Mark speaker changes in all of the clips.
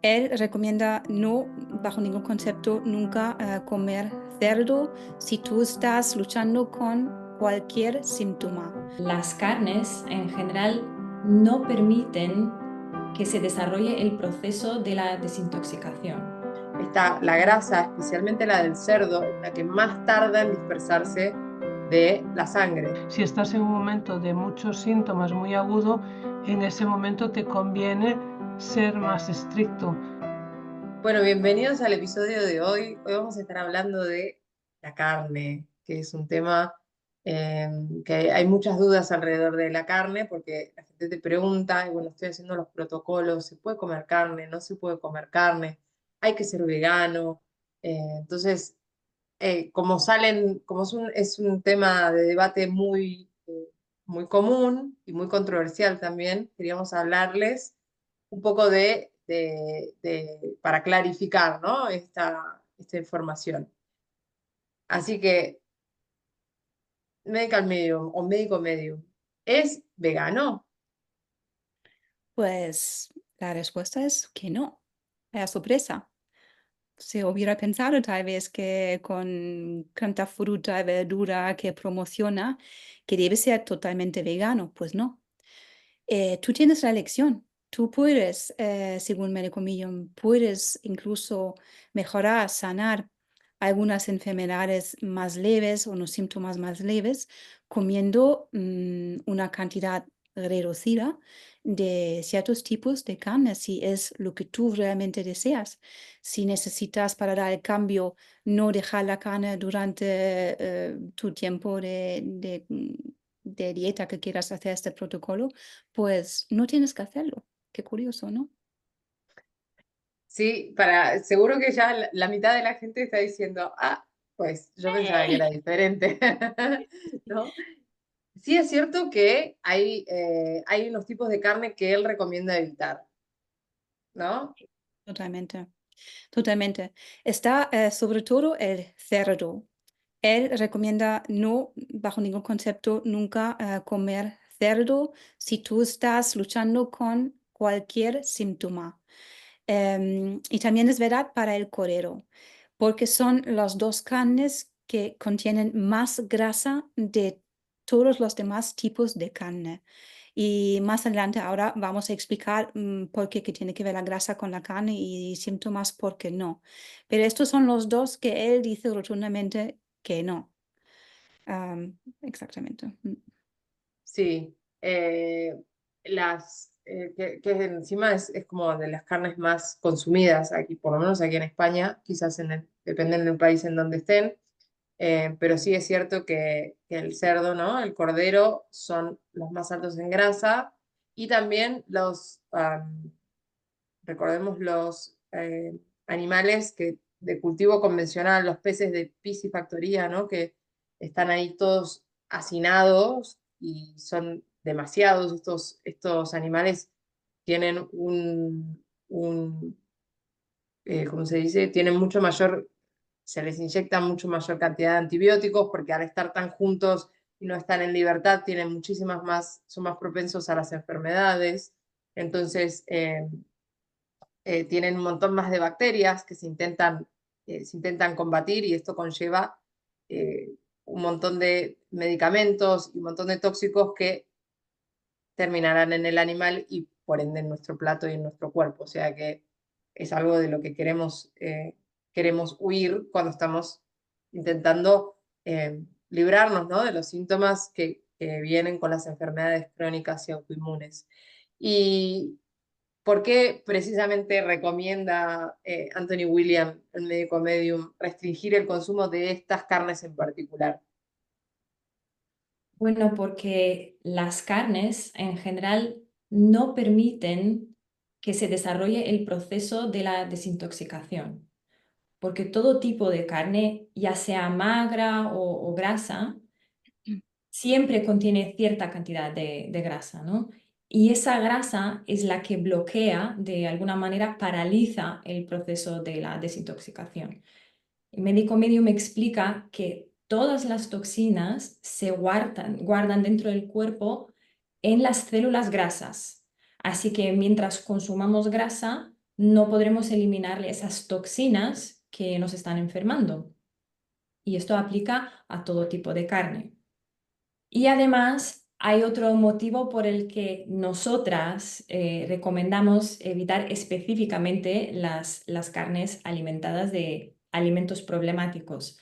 Speaker 1: Él recomienda no, bajo ningún concepto, nunca comer cerdo si tú estás luchando con cualquier síntoma.
Speaker 2: Las carnes en general no permiten que se desarrolle el proceso de la desintoxicación.
Speaker 3: La grasa, especialmente la del cerdo, es la que más tarda en dispersarse de la sangre.
Speaker 4: Si estás en un momento de muchos síntomas muy agudo, en ese momento te conviene ser más estricto.
Speaker 3: Bueno, bienvenidos al episodio de hoy. Hoy vamos a estar hablando de la carne, que es un tema que hay muchas dudas alrededor de la carne, porque la gente te pregunta, y bueno, estoy haciendo los protocolos, ¿se puede comer carne? ¿No se puede comer carne? ¿Hay que ser vegano? Entonces, como es un tema de debate muy común y muy controversial también, queríamos hablarles un poco para clarificar, ¿no? Esta información. Así que, medical medium o médico medium, ¿es vegano?
Speaker 1: Pues la respuesta es que no. Es sorpresa. Se hubiera pensado tal vez que con tanta fruta y verdura que promociona, que debe ser totalmente vegano. Pues no. Tú tienes la elección. Tú puedes, según Medical Medium, puedes incluso mejorar, sanar algunas enfermedades más leves o unos síntomas más leves comiendo una cantidad reducida de ciertos tipos de carne, si es lo que tú realmente deseas. Si necesitas para dar el cambio no dejar la carne durante tu tiempo de dieta que quieras hacer este protocolo, pues no tienes que hacerlo. Qué curioso, ¿no?
Speaker 3: Sí, seguro que ya la mitad de la gente está diciendo, pues yo pensaba que era diferente, ¿no? Sí es cierto que hay unos tipos de carne que él recomienda evitar, ¿no?
Speaker 1: Totalmente, totalmente. Está sobre todo el cerdo. Él recomienda no, bajo ningún concepto, nunca comer cerdo si tú estás luchando con cualquier síntoma. Y también es verdad para el cordero, porque son las dos carnes que contienen más grasa de todos los demás tipos de carne. Y más adelante ahora vamos a explicar por qué que tiene que ver la grasa con la carne y síntomas por qué no. Pero estos son los dos que él dice rotundamente que no. Exactamente.
Speaker 3: Sí. Que encima es como de las carnes más consumidas aquí, por lo menos aquí en España, quizás dependen del país en donde estén, pero sí es cierto que el cerdo, ¿no? El cordero son los más altos en grasa y también recordemos los animales de cultivo convencional, los peces de piscifactoría, ¿no? Que están ahí todos hacinados y son demasiados. Estos animales tienen ¿cómo se dice? Tienen se les inyecta mucho mayor cantidad de antibióticos porque al estar tan juntos y no estar en libertad, son más propensos a las enfermedades. Entonces, tienen un montón más de bacterias que se intentan combatir y esto conlleva un montón de medicamentos y un montón de tóxicos que terminarán en el animal y por ende en nuestro plato y en nuestro cuerpo. O sea que es algo de lo que queremos huir cuando estamos intentando librarnos, ¿no? De los síntomas que vienen con las enfermedades crónicas y autoinmunes. Y ¿por qué precisamente recomienda Anthony William, el médico medium, restringir el consumo de estas carnes en particular?
Speaker 2: Bueno, porque las carnes en general no permiten que se desarrolle el proceso de la desintoxicación, porque todo tipo de carne, ya sea magra o grasa, siempre contiene cierta cantidad de grasa, ¿no? Y esa grasa es la que bloquea, de alguna manera, paraliza el proceso de la desintoxicación. El médico medio me explica que todas las toxinas se guardan dentro del cuerpo en las células grasas. Así que mientras consumamos grasa, no podremos eliminarle esas toxinas que nos están enfermando. Y esto aplica a todo tipo de carne. Y además hay otro motivo por el que nosotras recomendamos evitar específicamente las carnes alimentadas de alimentos problemáticos.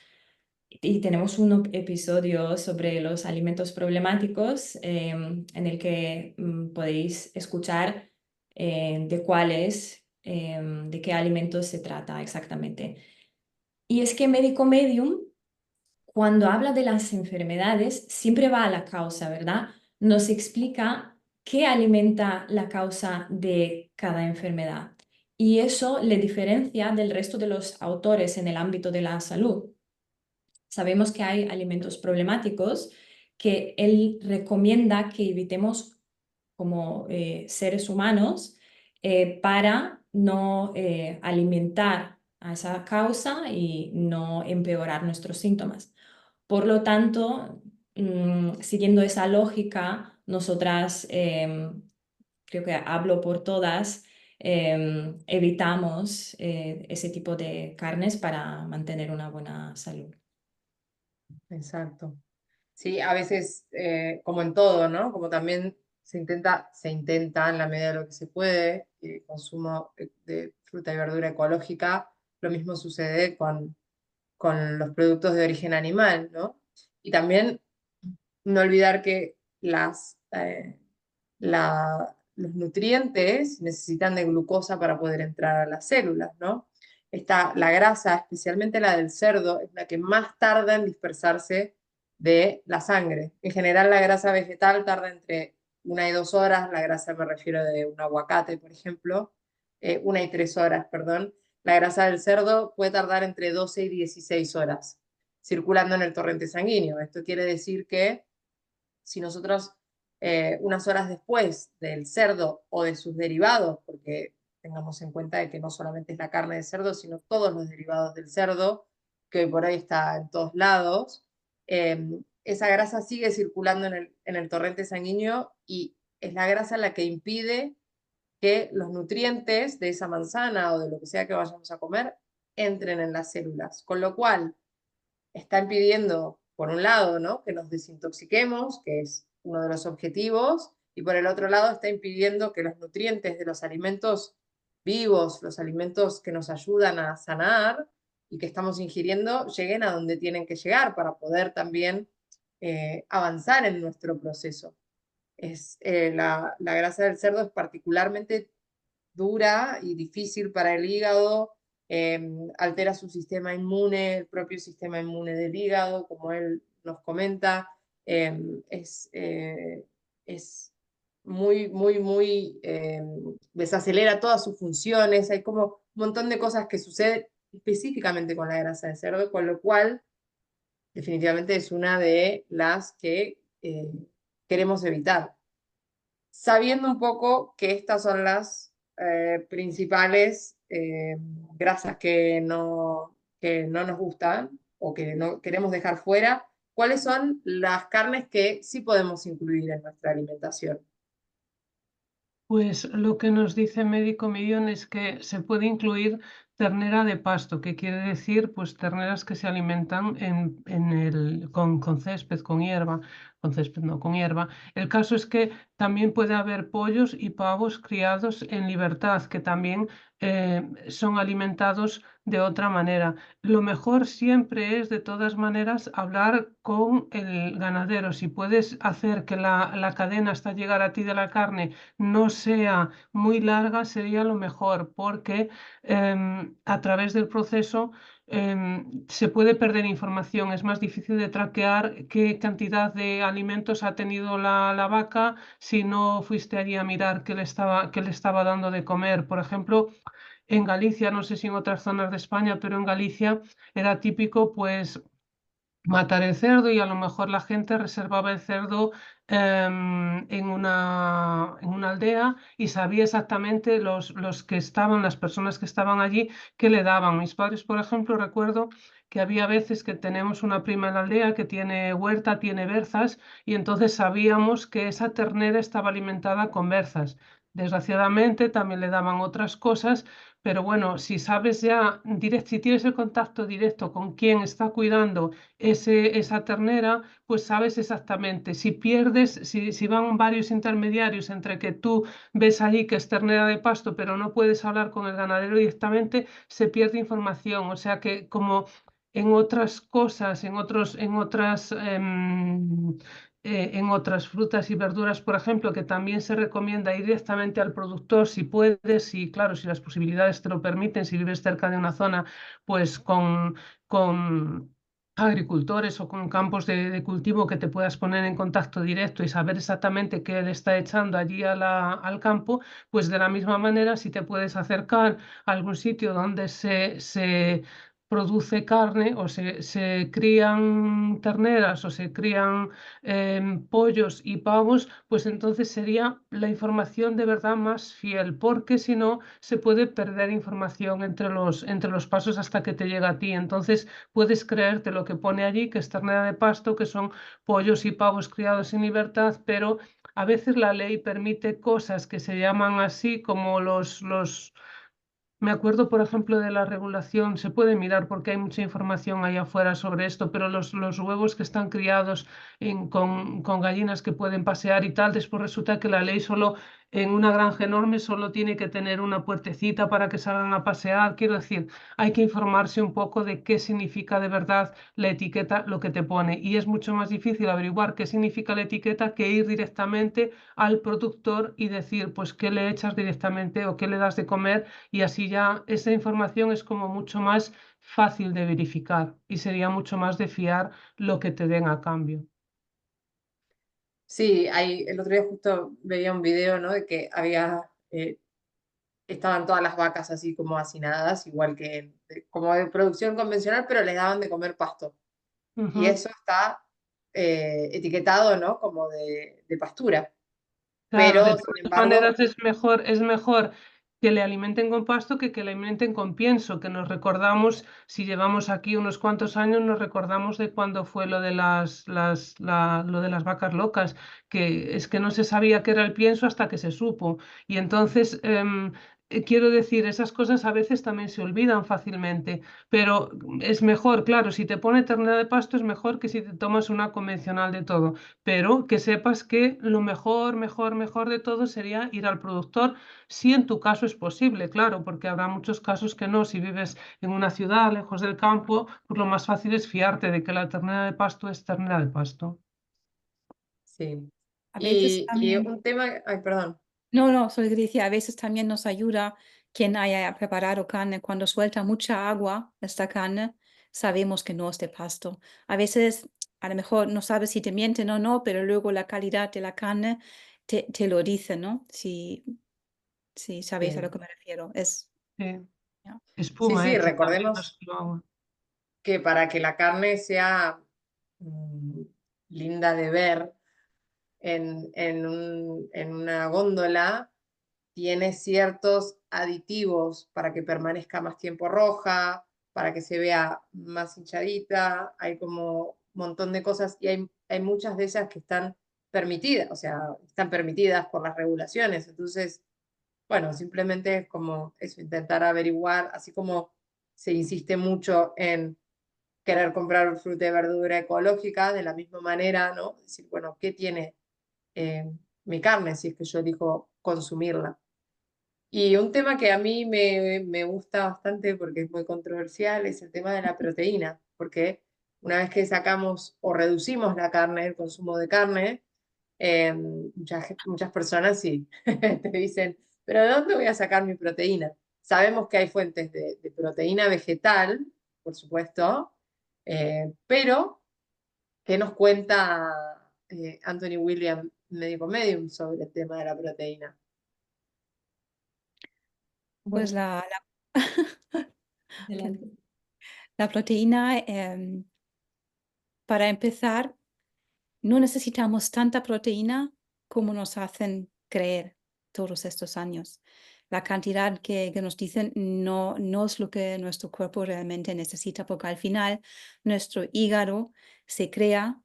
Speaker 2: Y tenemos un episodio sobre los alimentos problemáticos en el que podéis escuchar de cuáles, de qué alimentos se trata exactamente. Y es que Médico Medium, cuando habla de las enfermedades, siempre va a la causa, ¿verdad? Nos explica qué alimenta la causa de cada enfermedad. Y eso le diferencia del resto de los autores en el ámbito de la salud. Sabemos que hay alimentos problemáticos que él recomienda que evitemos como seres humanos para no alimentar a esa causa y no empeorar nuestros síntomas. Por lo tanto, siguiendo esa lógica, nosotras, creo que hablo por todas, evitamos ese tipo de carnes para mantener una buena salud.
Speaker 3: Exacto. Sí, a veces, como en todo, ¿no? Como también se intenta en la medida de lo que se puede, consumo de fruta y verdura ecológica, lo mismo sucede con los productos de origen animal, ¿no? Y también no olvidar que los nutrientes necesitan de glucosa para poder entrar a las células, ¿no? La grasa, especialmente la del cerdo, es la que más tarda en dispersarse de la sangre. En general, la grasa vegetal tarda entre 1 y 2 horas, la grasa me refiero de un aguacate, por ejemplo, 1 y 3 horas, perdón. La grasa del cerdo puede tardar entre 12 y 16 horas circulando en el torrente sanguíneo. Esto quiere decir que si nosotros unas horas después del cerdo o de sus derivados, porque tengamos en cuenta de que no solamente es la carne de cerdo, sino todos los derivados del cerdo, que hoy por hoy está en todos lados, esa grasa sigue circulando en el torrente sanguíneo y es la grasa la que impide que los nutrientes de esa manzana o de lo que sea que vayamos a comer entren en las células. Con lo cual, está impidiendo, por un lado, ¿no?, que nos desintoxiquemos, que es uno de los objetivos, y por el otro lado está impidiendo que los nutrientes de los alimentos vivos, los alimentos que nos ayudan a sanar y que estamos ingiriendo, lleguen a donde tienen que llegar para poder también avanzar en nuestro proceso. La grasa del cerdo es particularmente dura y difícil para el hígado, altera su sistema inmune, el propio sistema inmune del hígado, como él nos comenta, es muy, muy, muy, desacelera todas sus funciones, hay como un montón de cosas que suceden específicamente con la grasa de cerdo, con lo cual definitivamente es una de las que queremos evitar. Sabiendo un poco que estas son las principales grasas que no nos gustan o que no queremos dejar fuera, ¿cuáles son las carnes que sí podemos incluir en nuestra alimentación?
Speaker 4: Pues lo que nos dice Médico Medium es que se puede incluir ternera de pasto, que quiere decir pues terneras que se alimentan con césped, con hierba, con césped no, con hierba. El caso es que también puede haber pollos y pavos criados en libertad, que también son alimentados de otra manera. Lo mejor siempre es, de todas maneras, hablar con el ganadero. Si puedes hacer que la cadena hasta llegar a ti de la carne no sea muy larga, sería lo mejor, porque a través del proceso se puede perder información. Es más difícil de traquear qué cantidad de alimentos ha tenido la vaca si no fuiste allí a mirar qué le estaba dando de comer. Por ejemplo, en Galicia, no sé si en otras zonas de España, pero en Galicia era típico pues matar el cerdo, y a lo mejor la gente reservaba el cerdo en una aldea y sabía exactamente las personas que estaban allí, qué le daban. Mis padres, por ejemplo, recuerdo que había veces que tenemos una prima en la aldea que tiene huerta, tiene berzas, y entonces sabíamos que esa ternera estaba alimentada con berzas. Desgraciadamente también le daban otras cosas, Pero bueno, si sabes ya, si tienes el contacto directo con quien está cuidando esa ternera, pues sabes exactamente. Si pierdes, si van varios intermediarios entre que tú ves allí que es ternera de pasto, pero no puedes hablar con el ganadero directamente, se pierde información. O sea que como en otras cosas, en otras frutas y verduras, por ejemplo, que también se recomienda ir directamente al productor si puedes, y claro, si las posibilidades te lo permiten, si vives cerca de una zona, pues con agricultores o con campos de cultivo que te puedas poner en contacto directo y saber exactamente qué le está echando allí al campo, pues de la misma manera, si te puedes acercar a algún sitio donde se produce carne o se crían terneras o se crían pollos y pavos, pues entonces sería la información de verdad más fiel, porque si no se puede perder información entre los pasos hasta que te llega a ti. Entonces puedes creerte lo que pone allí, que es ternera de pasto, que son pollos y pavos criados en libertad, pero a veces la ley permite cosas que se llaman así como me acuerdo, por ejemplo, de la regulación, se puede mirar porque hay mucha información allá afuera sobre esto, pero los huevos que están criados con gallinas que pueden pasear y tal, después resulta que la ley solo en una granja enorme solo tiene que tener una puertecita para que salgan a pasear. Quiero decir, hay que informarse un poco de qué significa de verdad la etiqueta, lo que te pone. Y es mucho más difícil averiguar qué significa la etiqueta que ir directamente al productor y decir, pues, qué le echas directamente o qué le das de comer, y así ya esa información es como mucho más fácil de verificar y sería mucho más de fiar lo que te den a cambio.
Speaker 3: Sí, el otro día justo veía un video, ¿no? De que estaban todas las vacas así como hacinadas, igual que como de producción convencional, pero les daban de comer pasto. Y
Speaker 4: Ujú.
Speaker 3: eso está etiquetado, ¿no? Como de pastura.
Speaker 4: Claro, de
Speaker 3: Pero, sin
Speaker 4: todas
Speaker 3: embargo,
Speaker 4: maneras es mejor que le alimenten con pasto que le alimenten con pienso, que nos recordamos, si llevamos aquí unos cuantos años, nos recordamos de cuando fue lo de lo de las vacas locas, que es que no se sabía qué era el pienso hasta que se supo. Y entonces, quiero decir, esas cosas a veces también se olvidan fácilmente, pero es mejor, claro, si te pone ternera de pasto es mejor que si te tomas una convencional de todo, pero que sepas que lo mejor de todo sería ir al productor, si en tu caso es posible, claro, porque habrá muchos casos que no. Si vives en una ciudad lejos del campo, pues lo más fácil es fiarte de que la ternera de pasto es ternera de pasto.
Speaker 3: sí.
Speaker 1: A veces
Speaker 3: Y
Speaker 1: también,
Speaker 3: un tema, ay, perdón.
Speaker 1: no, solo que decía, a veces también nos ayuda quien haya preparado carne. Cuando suelta mucha agua esta carne, sabemos que no es de pasto. A veces, a lo mejor no sabes si te mienten o no, pero luego la calidad de la carne te lo dice, ¿no? Si sabéis a lo
Speaker 3: Sí,
Speaker 1: que me refiero. Es,
Speaker 4: Sí.
Speaker 1: ya.
Speaker 3: sí,
Speaker 4: Espuma
Speaker 3: sí,
Speaker 4: hecha también, no
Speaker 3: recordemos
Speaker 4: solo agua.
Speaker 3: que para que la carne sea mm, linda de ver en una góndola, tiene ciertos aditivos para que permanezca más tiempo roja, para que se vea más hinchadita, hay como un montón de cosas y hay muchas de ellas que están permitidas, o sea, están permitidas por las regulaciones. Entonces, bueno, simplemente es como eso, intentar averiguar, así como se insiste mucho en querer comprar fruta y verdura ecológica, de la misma manera, ¿no? Decir, bueno, ¿qué tiene eh, mi carne si es que yo elijo consumirla? Y un tema que a mí me gusta bastante porque es muy controversial es el tema de la proteína, porque una vez que sacamos o reducimos la carne, el consumo de carne, muchas personas sí te dicen, pero ¿de dónde voy a sacar mi proteína? Sabemos que hay fuentes de proteína vegetal, por supuesto, pero ¿qué nos cuenta Anthony William, médico medium, sobre el tema de la proteína?
Speaker 1: Pues
Speaker 2: Bueno,
Speaker 1: que
Speaker 2: adelante.
Speaker 1: la proteína, para empezar, no necesitamos tanta proteína como nos hacen creer todos estos años. La cantidad que nos dicen no es lo que nuestro cuerpo realmente necesita, porque al final nuestro hígado se crea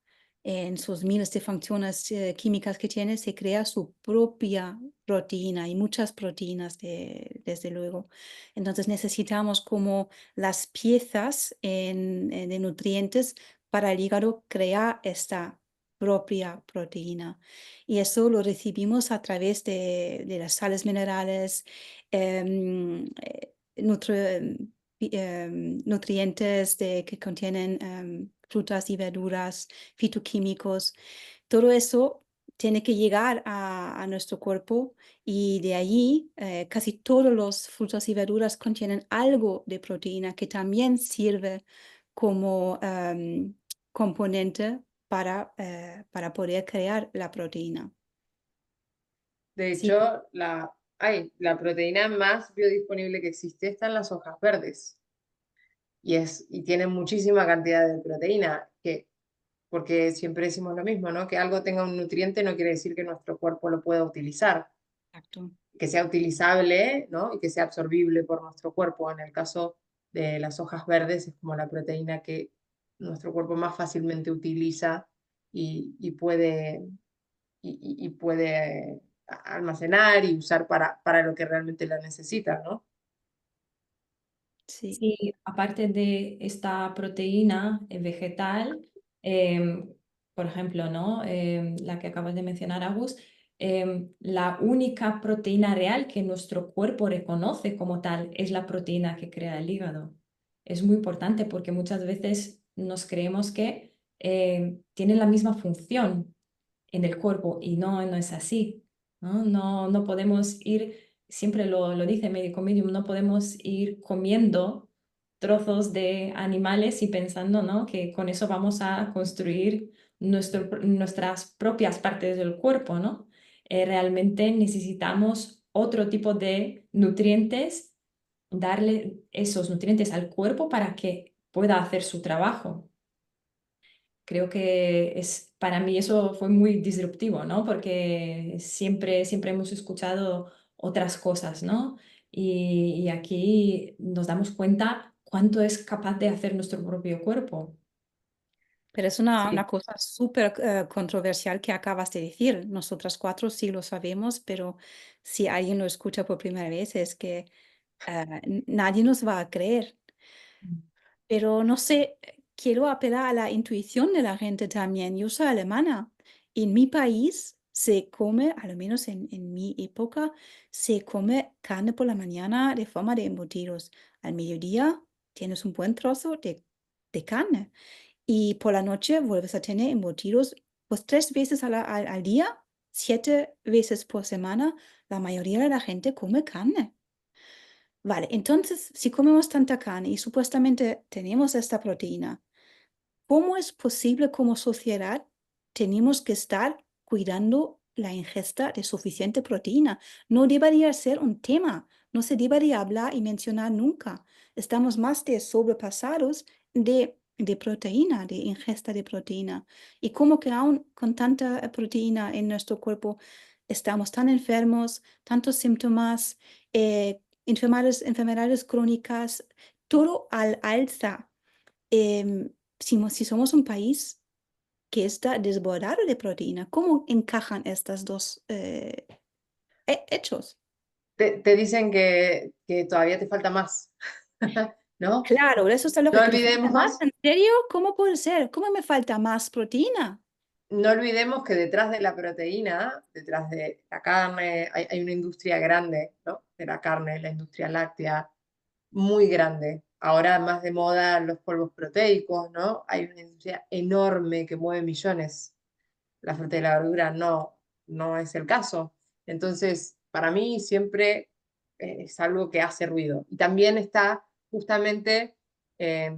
Speaker 1: en sus miles de funciones químicas que tiene, se crea su propia proteína y muchas proteínas, desde luego. Entonces necesitamos como las piezas de nutrientes para el hígado crear esta propia proteína. Y eso lo recibimos a través de las sales minerales, em, eh, nutrientes que contienen frutas y verduras, fitoquímicos. Todo eso tiene que llegar a nuestro cuerpo y de allí casi todos los frutas y verduras contienen algo de proteína que también sirve como componente para poder crear la proteína.
Speaker 3: De
Speaker 2: Sí,
Speaker 3: hecho, la proteína más biodisponible que existe está en las hojas verdes y tiene muchísima cantidad de proteína, porque siempre decimos lo mismo, ¿no? Que algo tenga un nutriente no quiere decir que nuestro cuerpo lo pueda utilizar,
Speaker 1: Exacto.
Speaker 3: que sea utilizable, ¿no? Y que sea absorbible por nuestro cuerpo. En el caso de las hojas verdes es como la proteína que nuestro cuerpo más fácilmente utiliza y puede, y puede almacenar y usar para lo que realmente la necesita, ¿no?
Speaker 1: Sí.
Speaker 2: sí, aparte de esta proteína vegetal, por ejemplo, ¿no? La que acabas de mencionar, Agus, la única proteína real que nuestro cuerpo reconoce como tal es la proteína que crea el hígado. Es muy importante porque muchas veces nos creemos que tiene la misma función en el cuerpo y no es así, ¿no? No podemos ir, siempre lo dice Médico Medium, no podemos ir comiendo trozos de animales y pensando, ¿no? que con eso vamos a construir nuestras propias partes del cuerpo, ¿no? Realmente necesitamos otro tipo de nutrientes, darle esos nutrientes al cuerpo para que pueda hacer su trabajo. Creo que para mí eso fue muy disruptivo, ¿no? Porque siempre hemos escuchado otras cosas, ¿no? Y aquí nos damos cuenta cuánto es capaz de hacer nuestro propio cuerpo.
Speaker 1: Pero es una cosa súper controversial que acabas de decir. Nosotras cuatro sí lo sabemos, pero si alguien lo escucha por primera vez es que nadie nos va a creer. Pero no sé, quiero apelar a la intuición de la gente también. Yo soy alemana. En mi país se come, al menos en mi época, se come carne por la mañana de forma de embutidos. Al mediodía tienes un buen trozo de carne. Y por la noche vuelves a tener embutidos, pues 3 veces al día, 7 veces por semana, la mayoría de la gente come carne. Vale, entonces, si comemos tanta carne y supuestamente tenemos esta proteína, ¿cómo es posible como sociedad tenemos que estar cuidando la ingesta de suficiente proteína? No debería ser un tema, no se debería hablar y mencionar nunca. Estamos más de sobrepasados de proteína, de ingesta de proteína. Y como que aún con tanta proteína en nuestro cuerpo estamos tan enfermos, tantos síntomas, enfermedades crónicas, todo al alza. Si somos un país que está desbordado de proteína, ¿cómo encajan estos dos hechos?
Speaker 3: Te dicen que todavía te falta más, ¿no?
Speaker 1: Claro, eso es lo
Speaker 3: No
Speaker 1: que te falta más.
Speaker 3: olvidemos,
Speaker 1: ¿En serio? ¿Cómo puede ser? ¿Cómo me falta más proteína?
Speaker 3: no olvidemos que detrás de la proteína, detrás de la carne, hay una industria grande, ¿no? De la carne, la industria láctea, muy grande. Ahora más de moda los polvos proteicos, ¿no? Hay una industria enorme que mueve millones. La fruta y la verdura no es el caso. Entonces, para mí siempre es algo que hace ruido. Y también está justamente, eh,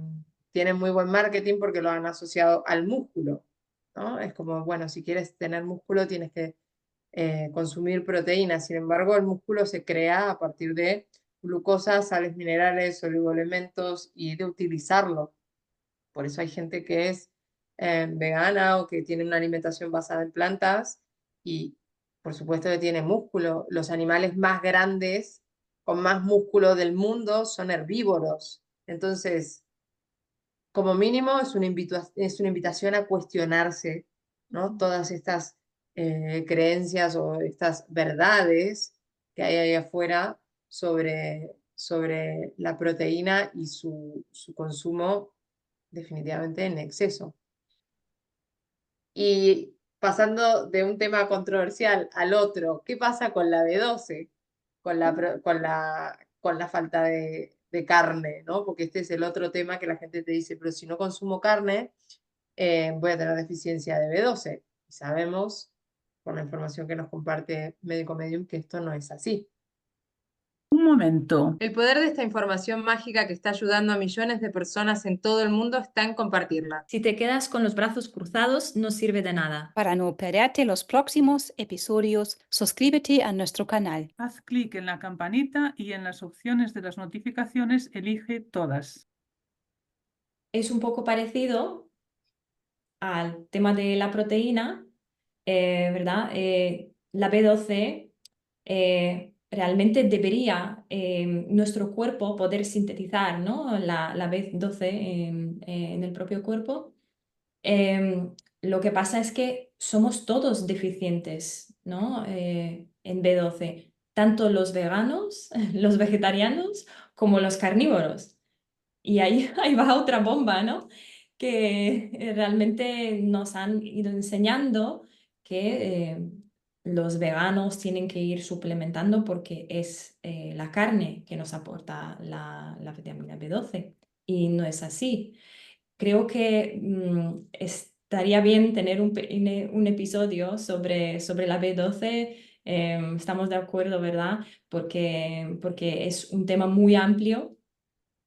Speaker 3: tienen muy buen marketing porque lo han asociado al músculo, ¿no? Es como, bueno, si quieres tener músculo tienes que consumir proteínas. Sin embargo, el músculo se crea a partir de glucosa, sales minerales, oligoelementos y de utilizarlo. Por eso hay gente que es vegana o que tiene una alimentación basada en plantas y por supuesto que tiene músculo. Los animales más grandes con más músculo del mundo son herbívoros. Entonces, como mínimo es una invitación a cuestionarse ¿no? Todas estas creencias o estas verdades que hay ahí afuera sobre la proteína y su consumo definitivamente en exceso. Y pasando de un tema controversial al otro, ¿qué pasa con la B12? Con la falta de carne, ¿no? Porque este es el otro tema que la gente te dice, pero si no consumo carne, voy a tener deficiencia de B12. Y sabemos, por la información que nos comparte Médico Medium, que esto no es así.
Speaker 5: Un momento.
Speaker 3: El poder de esta información mágica que está ayudando a millones de personas en todo el mundo está en compartirla.
Speaker 2: Si te quedas con los brazos cruzados, no sirve de nada.
Speaker 1: Para no perderte los próximos episodios, suscríbete a nuestro canal.
Speaker 5: Haz clic en la campanita y en las opciones de las notificaciones elige todas.
Speaker 2: Es un poco parecido al tema de la proteína, ¿verdad? La B12 realmente debería nuestro cuerpo poder sintetizar, ¿no? La B12 en el propio cuerpo. Lo que pasa es que somos todos deficientes, ¿no? En B12, tanto los veganos, los vegetarianos, como los carnívoros. Y ahí, ahí va otra bomba, ¿no? Que realmente nos han ido enseñando que los veganos tienen que ir suplementando porque es la carne que nos aporta la vitamina B12. Y no es así. Creo que estaría bien tener un episodio sobre la B12. Estamos de acuerdo, ¿verdad? Porque es un tema muy amplio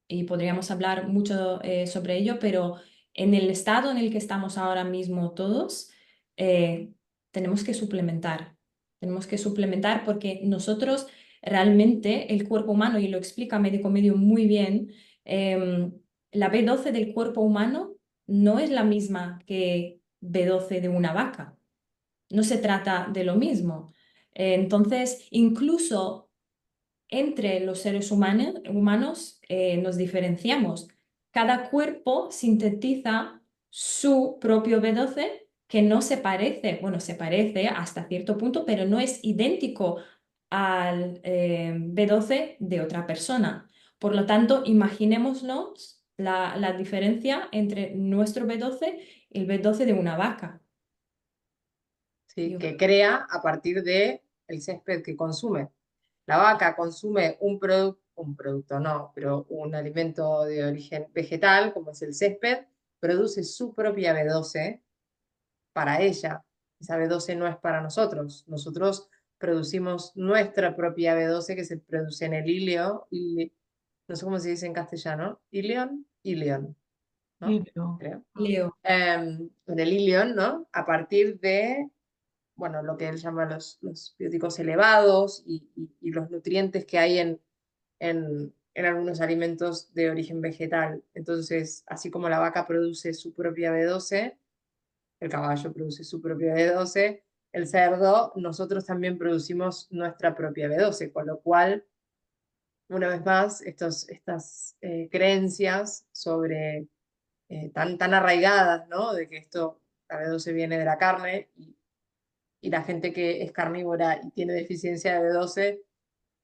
Speaker 2: y podríamos hablar mucho sobre ello, pero en el estado en el que estamos ahora mismo todos, tenemos que suplementar. Tenemos que suplementar porque nosotros realmente, el cuerpo humano, y lo explica Médico Medio muy bien, la B12 del cuerpo humano no es la misma que B12 de una vaca. No se trata de lo mismo. Entonces, incluso entre los seres humanos nos diferenciamos. Cada cuerpo sintetiza su propio B12 que no se parece, bueno, se parece hasta cierto punto, pero no es idéntico al B12 de otra persona. Por lo tanto, imaginémonos la diferencia entre nuestro B12 y el B12 de una vaca.
Speaker 3: ¿Sí? Que crea a partir del césped que consume. La vaca consume un producto no, pero un alimento de origen vegetal, como es el césped, produce su propia B12 para ella. Esa B12 no es para nosotros. Nosotros producimos nuestra propia B12 que se produce en el ilio, y no sé cómo se dice en castellano, ilion, ¿no?
Speaker 5: Ilio.
Speaker 3: Creo.
Speaker 2: Leo.
Speaker 3: En el ilion, ¿no? A partir de, bueno, lo que él llama los bióticos elevados y los nutrientes que hay en algunos alimentos de origen vegetal. Entonces, así como la vaca produce su propia B12, el caballo produce su propia B12, el cerdo, nosotros también producimos nuestra propia B12, con lo cual, una vez más, estas creencias sobre tan arraigadas, ¿no? De que la B12 viene de la carne y la gente que es carnívora y tiene deficiencia de B12,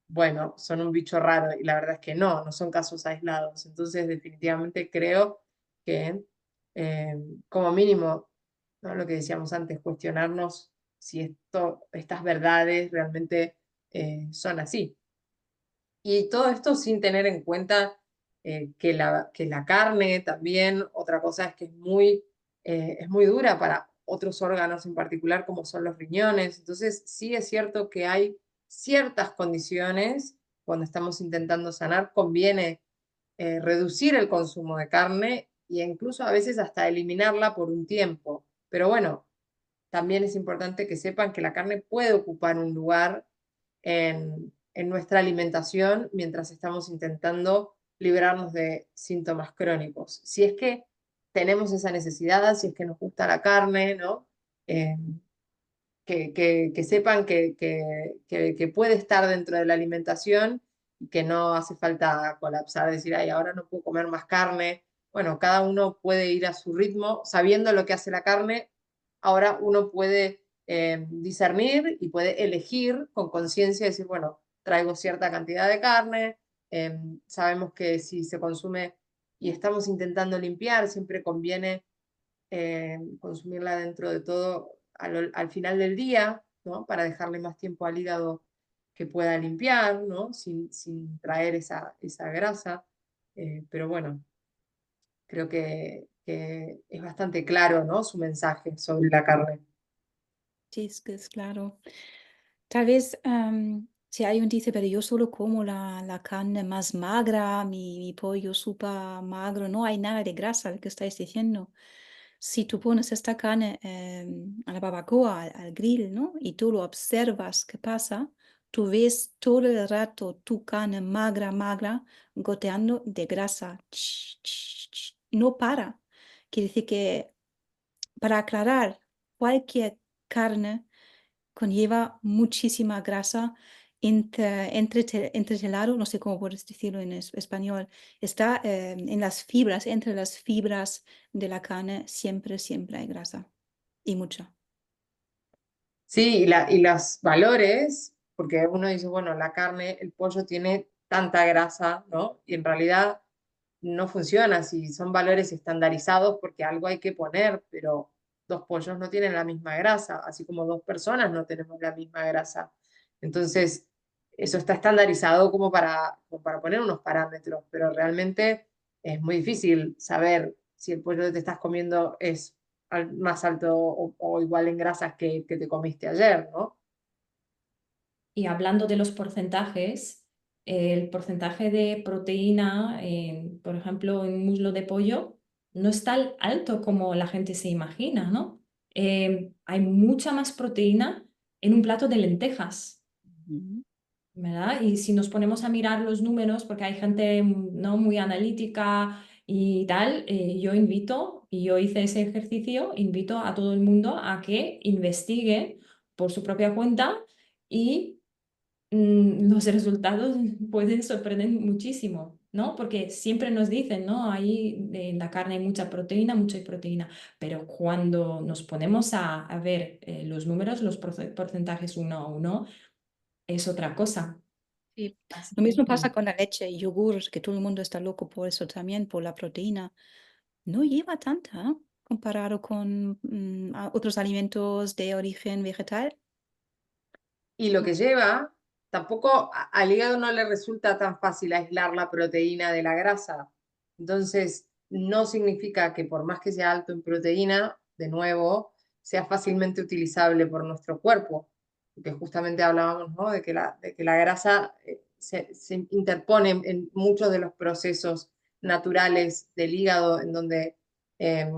Speaker 3: bueno, son un bicho raro, y la verdad es que no son casos aislados. Entonces, definitivamente creo que, como mínimo, ¿no? Lo que decíamos antes, cuestionarnos si estas verdades realmente son así. Y todo esto sin tener en cuenta que la carne también, otra cosa es que es muy dura para otros órganos en particular, como son los riñones. Entonces, sí es cierto que hay ciertas condiciones cuando estamos intentando sanar, conviene reducir el consumo de carne e incluso a veces hasta eliminarla por un tiempo. Pero bueno, también es importante que sepan que la carne puede ocupar un lugar en nuestra alimentación mientras estamos intentando librarnos de síntomas crónicos. Si es que tenemos esa necesidad, si es que nos gusta la carne, ¿no? Que sepan que puede estar dentro de la alimentación y que no hace falta colapsar, decir, ay, ahora no puedo comer más carne. Bueno, cada uno puede ir a su ritmo, sabiendo lo que hace la carne, ahora uno puede discernir y puede elegir con conciencia, decir, bueno, traigo cierta cantidad de carne, sabemos que si se consume y estamos intentando limpiar, siempre conviene consumirla dentro de todo al final del día, ¿no? Para dejarle más tiempo al hígado que pueda limpiar, ¿no? Sin traer esa grasa. Pero bueno, creo que es bastante claro, ¿no? Su mensaje sobre la carne.
Speaker 1: Sí, es que es claro. Tal vez si alguien dice, pero yo solo como la carne más magra, mi pollo súper magro, no hay nada de grasa, lo que estáis diciendo. Si tú pones esta carne a la barbacoa, al grill, ¿no? Y tú lo observas qué pasa, tú ves todo el rato tu carne magra, magra, goteando de grasa. Ch, ch, ch. No para. Quiere decir que para aclarar, cualquier carne conlleva muchísima grasa entretelado, no sé cómo puedes decirlo en español, está en las fibras, entre las fibras de la carne, siempre, siempre hay grasa y mucha.
Speaker 3: Sí, y los valores, porque uno dice, bueno, la carne, el pollo tiene tanta grasa, ¿no? Y en realidad no funciona así, son valores estandarizados porque algo hay que poner, pero dos pollos no tienen la misma grasa, así como dos personas no tenemos la misma grasa. Entonces, eso está estandarizado como para poner unos parámetros, pero realmente es muy difícil saber si el pollo que te estás comiendo es más alto o igual en grasas que te comiste ayer, ¿no?
Speaker 2: Y hablando de los porcentajes, el porcentaje de proteína, por ejemplo, en muslo de pollo, no es tan alto como la gente se imagina, ¿no? Hay mucha más proteína en un plato de lentejas,
Speaker 1: Ujú.
Speaker 2: ¿verdad? Y si nos ponemos a mirar los números, porque hay gente no muy analítica y tal, yo invito, y yo hice ese ejercicio, invito a todo el mundo a que investigue por su propia cuenta y los resultados pueden sorprender muchísimo, ¿no? Porque siempre nos dicen, ¿no? Ahí en la carne hay mucha proteína, pero cuando nos ponemos a ver los números, los porcentajes uno a uno, es otra cosa.
Speaker 1: Sí.
Speaker 2: Así
Speaker 1: Lo mismo
Speaker 2: que,
Speaker 1: pasa con la leche y yogur, que todo el mundo está loco por eso también, por la proteína. No lleva tanta, ¿eh? Comparado con otros alimentos de origen vegetal.
Speaker 3: Y lo que lleva, tampoco al hígado no le resulta tan fácil aislar la proteína de la grasa. Entonces, no significa que por más que sea alto en proteína, de nuevo, sea fácilmente utilizable por nuestro cuerpo. Porque justamente hablábamos, ¿no? de que la grasa se interpone en muchos de los procesos naturales del hígado, en donde eh,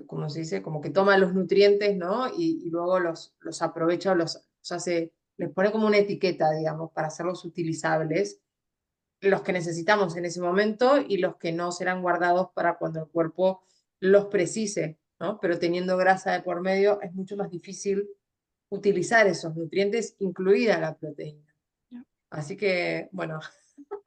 Speaker 3: como se dice, como que toma los nutrientes, ¿no? Y luego los aprovecha, los hace, les pone como una etiqueta, digamos, para hacerlos utilizables, los que necesitamos en ese momento y los que no serán guardados para cuando el cuerpo los precise, ¿no? Pero teniendo grasa de por medio es mucho más difícil utilizar esos nutrientes, incluida la proteína.
Speaker 1: Ya.
Speaker 3: Así que, bueno,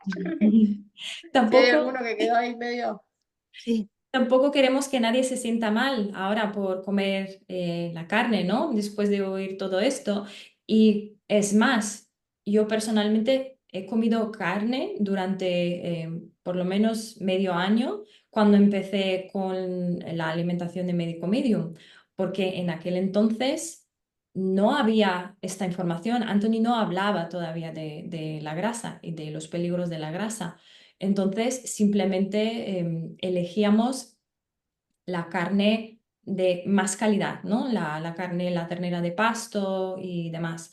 Speaker 3: si hay
Speaker 2: tampoco
Speaker 3: alguno que quedó ahí medio...
Speaker 1: Sí.
Speaker 2: Tampoco queremos que nadie se sienta mal ahora por comer la carne, ¿no? Después de oír todo esto. Y es más, yo personalmente he comido carne durante por lo menos medio año cuando empecé con la alimentación de médico medium, porque en aquel entonces no había esta información. Anthony no hablaba todavía de la grasa y de los peligros de la grasa. Entonces, simplemente elegíamos la carne de más calidad, ¿no? La carne, la ternera de pasto y demás.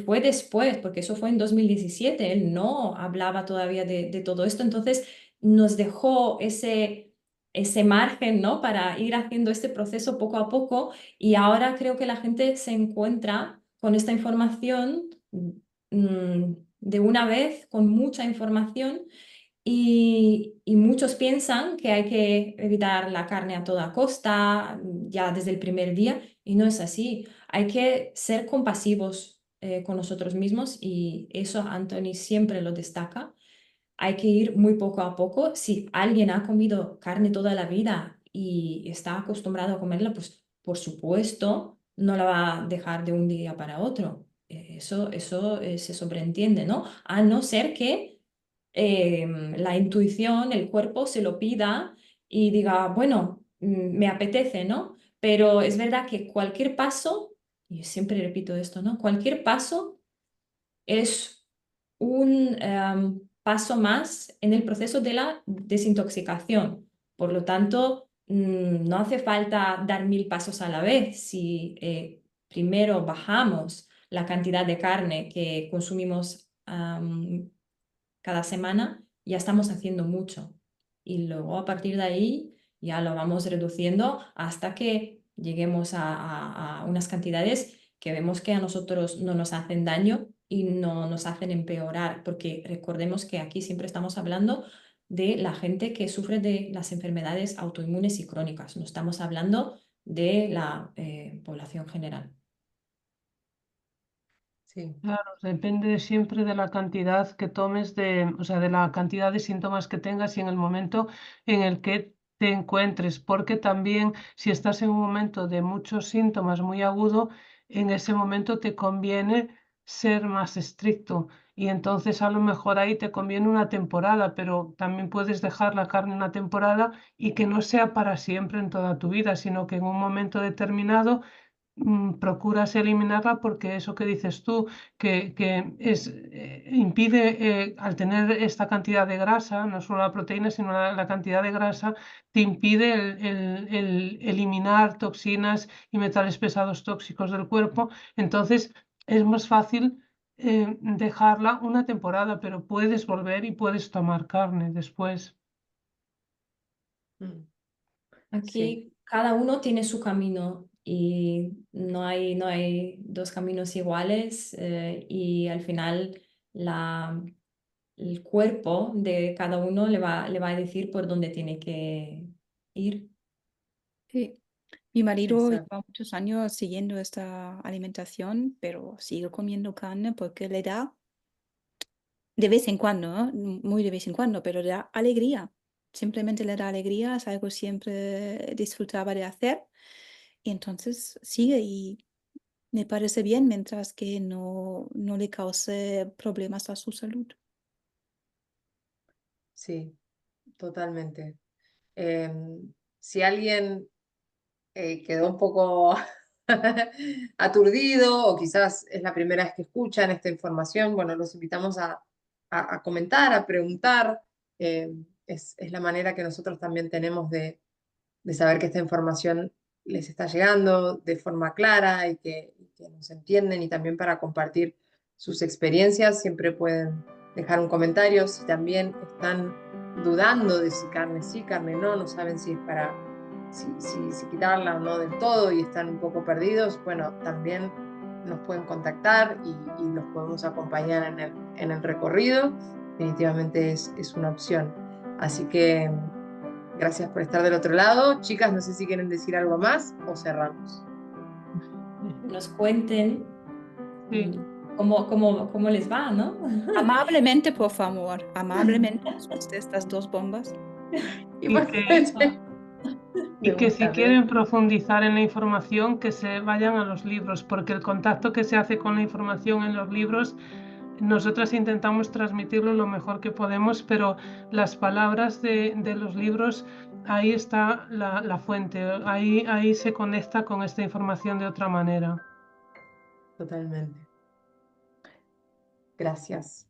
Speaker 2: Fue después, porque eso fue en 2017, él no hablaba todavía de todo esto, entonces nos dejó ese margen, ¿no? Para ir haciendo este proceso poco a poco y ahora creo que la gente se encuentra con esta información de una vez, con mucha información y muchos piensan que hay que evitar la carne a toda costa, ya desde el primer día, y no es así. Hay que ser compasivos con nosotros mismos y eso Anthony siempre lo destaca. Hay que ir muy poco a poco. Si alguien ha comido carne toda la vida y está acostumbrado a comerla, pues por supuesto no la va a dejar de un día para otro. Eso se sobreentiende, ¿no? A no ser que la intuición, el cuerpo se lo pida y diga, bueno, me apetece, ¿no? Pero es verdad que cualquier paso, y siempre repito esto, ¿no? Cualquier paso es un paso más en el proceso de la desintoxicación. Por lo tanto, no hace falta dar 1000 pasos a la vez. Si primero bajamos la cantidad de carne que consumimos cada semana, ya estamos haciendo mucho. Y luego a partir de ahí ya lo vamos reduciendo hasta que lleguemos a unas cantidades que vemos que a nosotros no nos hacen daño y no nos hacen empeorar, porque recordemos que aquí siempre estamos hablando de la gente que sufre de las enfermedades autoinmunes y crónicas, no estamos hablando de la población general.
Speaker 3: Sí,
Speaker 4: Claro, depende siempre de la cantidad que tomes o sea, de la cantidad de síntomas que tengas y en el momento en el que te encuentres, porque también si estás en un momento de muchos síntomas muy agudo, en ese momento te conviene ser más estricto y entonces a lo mejor ahí te conviene una temporada, pero también puedes dejar la carne una temporada y que no sea para siempre en toda tu vida, sino que en un momento determinado procuras eliminarla porque eso que dices tú, que impide, al tener esta cantidad de grasa, no solo la proteína, sino la cantidad de grasa, te impide el eliminar toxinas y metales pesados tóxicos del cuerpo. Entonces es más fácil dejarla una temporada, pero puedes volver y puedes tomar carne después.
Speaker 3: mm,
Speaker 2: Aquí
Speaker 3: sí,
Speaker 2: cada uno tiene su camino y no hay dos caminos iguales y al final el cuerpo de cada uno le va a decir por dónde tiene que ir.
Speaker 1: Sí. Mi marido
Speaker 3: exacto.
Speaker 1: lleva muchos años siguiendo esta alimentación, pero sigue comiendo carne porque le da de vez en cuando, ¿no? Muy de vez en cuando, pero le da alegría. Simplemente le da alegría, es algo siempre disfrutaba de hacer. Y entonces sigue y me parece bien mientras que no le cause problemas a su salud.
Speaker 3: Sí, totalmente. Si alguien quedó un poco aturdido o quizás es la primera vez que escuchan esta información, bueno, los invitamos a comentar, a preguntar. Es la manera que nosotros también tenemos de saber que esta información les está llegando de forma clara y que nos entienden y también para compartir sus experiencias. Siempre pueden dejar un comentario si también están dudando de si carne sí, carne no, no saben si es para si quitarla o no del todo y están un poco perdidos. Bueno, también nos pueden contactar y los podemos acompañar en el recorrido. Definitivamente es una opción. Así que gracias por estar del otro lado. Chicas, no sé si quieren decir algo más o cerramos.
Speaker 2: Nos cuenten
Speaker 4: Sí.
Speaker 2: cómo les va, ¿no?
Speaker 1: Amablemente, por favor, amablemente después de estas 2 bombas.
Speaker 3: Y
Speaker 4: Y
Speaker 3: por
Speaker 4: que,
Speaker 3: me
Speaker 4: y que
Speaker 3: gusta,
Speaker 4: si
Speaker 3: me
Speaker 4: quieren
Speaker 3: gusta.
Speaker 4: profundizar en la información, que se vayan a los libros, porque el contacto que se hace con la información en los libros, nosotras intentamos transmitirlo lo mejor que podemos, pero las palabras de los libros, ahí está la fuente, ahí se conecta con esta información de otra manera.
Speaker 3: Totalmente. Gracias.